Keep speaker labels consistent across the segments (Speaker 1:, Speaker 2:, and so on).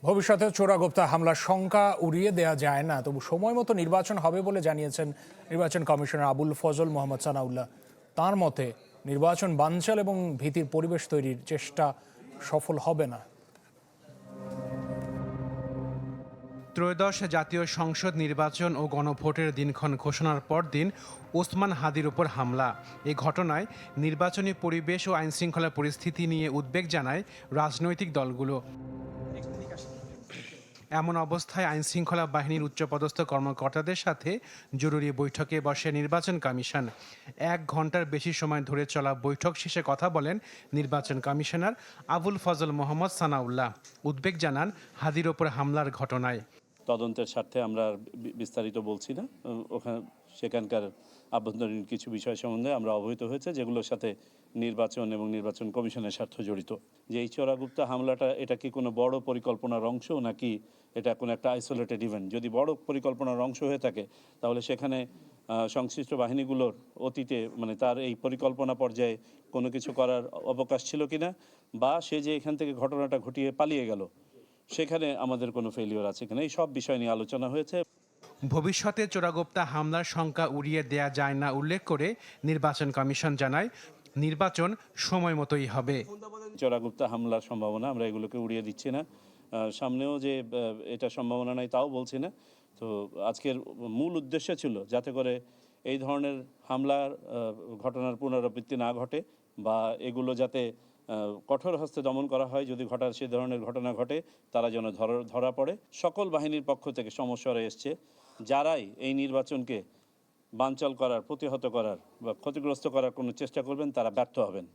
Speaker 1: ভবিষ্যতে চোরাগোপ্তা হামলার শঙ্কা উড়িয়ে দেওয়া যায় না, তবু সময় মতো নির্বাচন হবে বলে জানিয়েছেন নির্বাচন কমিশনার আবুল ফজল মোহাম্মদ সানাউল্লাহ। তার মতে নির্বাচন বানচাল এবং ভীতির পরিবেশ তৈরির চেষ্টা সফল হবে না।
Speaker 2: ত্রয়োদশ জাতীয় সংসদ নির্বাচন ও গণভোটের দিনক্ষণ ঘোষণার পরদিন ওসমান হাদির উপর হামলা। এই ঘটনায় নির্বাচনী পরিবেশ ও আইনশৃঙ্খলা পরিস্থিতি নিয়ে উদ্বেগ জানায় রাজনৈতিক দলগুলো। এমন অবস্থায় আইনশৃঙ্খলা বাহিনীর উচ্চপদস্থ কর্মকর্তাদের সাথে জরুরি বৈঠকে বসে নির্বাচন কমিশন। 1 ঘন্টার বেশি সময় ধরে চলা বৈঠক শেষে কথা বলেন নির্বাচন কমিশনার আবুল ফজল মোহাম্মদ সানাউল্লাহ। উদ্বেগ জানান হাদির ওপর হামলার ঘটনায়।
Speaker 3: তদন্তের স্বার্থে আমরা বিস্তারিত বলছি না। সেখানকার আভ্যন্তরীণ কিছু বিষয় সম্বন্ধে আমরা অবহিত হয়েছে, যেগুলোর সাথে নির্বাচন এবং নির্বাচন কমিশনের স্বার্থ জড়িত। যে এই চোরাগুপ্তা হামলাটা, এটা কি কোনো বড় পরিকল্পনার অংশ, নাকি এটা কোনো একটা আইসোলেটেড ইভেন্ট? যদি বড় পরিকল্পনার অংশ হয়ে থাকে, তাহলে সেখানে সংশ্লিষ্ট বাহিনীগুলোর অতীতে তার এই পরিকল্পনা পর্যায়ে কোনো কিছু করার অবকাশ ছিল কিনা, বা সে যে এখান থেকে ঘটনাটা ঘটিয়ে পালিয়ে গেল, সেখানে আমাদের কোনো ফেলিওর আছে কিনা, এই সব বিষয় নিয়ে আলোচনা হয়েছে।
Speaker 2: ভবিষ্যতে চোরাগোপ্তা হামলার শঙ্কা উড়িয়ে দেয়া যায় না উল্লেখ করে নির্বাচন কমিশন জানায় নির্বাচন সময় মতোই হবে।
Speaker 3: চোরাগুপ্তা হামলার সম্ভাবনা আমরা এগুলোকে উড়িয়ে দিচ্ছি না, সামনেও যে এটা সম্ভাবনা নাই তাও বলছি না। তো আজকের মূল উদ্দেশ্য ছিল যাতে করে এই ধরনের হামলার ঘটনার পুনরাবৃত্তি না ঘটে, বা এগুলো যাতে কঠোর হস্তে দমন করা হয়। যদি সে ধরনের ঘটনা ঘটে, তারা যেন ধরা পড়ে। সকল বাহিনীর পক্ষ থেকে সমস্যা এসছে, যারাই এই নির্বাচনকে বানচাল করার, প্রতিহত করার বা ক্ষতিগ্রস্ত করার কোনো চেষ্টা করবেন, তারা ব্যর্থ হবেন।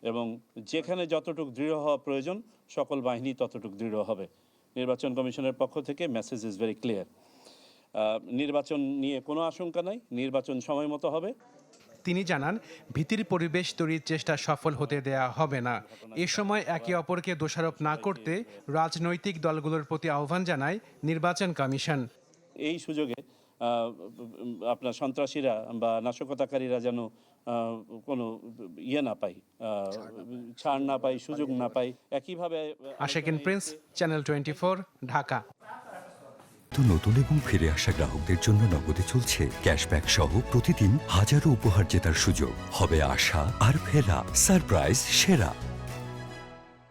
Speaker 3: এবং যেখানে যতটুকু দৃঢ় হওয়া প্রয়োজন, সকল বাহিনী ততটুকু দৃঢ় হবে। নির্বাচন কমিশনের পক্ষ থেকে মেসেজ ইজ ভেরি ক্লিয়ার। নির্বাচন নিয়ে কোনো আশঙ্কা নাই, নির্বাচন সময় মতো হবে।
Speaker 2: তিনি জানান ভীতির পরিবেশ তৈরির চেষ্টা সফল হতে দেয়া হবে না। এ সময় একে অপরকে দোষারোপ না করতে রাজনৈতিক দলগুলোর প্রতি আহ্বান জানায় নির্বাচন কমিশন।
Speaker 3: এই সুযোগে আপনার সন্ত্রাসীরা বা নাশকতাকারীরা যেন কোনো না পায়, ছাড় না পায়, সুযোগ না পায়। একইভাবে
Speaker 2: আশাকিন প্রিন্স, চ্যানেল 24, ঢাকা।
Speaker 4: নতুন এবং ফিরে আসা গ্রাহকদের জন্য নগদে চলছে ক্যাশব্যাক সহ প্রতিদিন হাজারো উপহার জেতার সুযোগ। হবে আশা আর ফেরা, সারপ্রাইজ সেরা।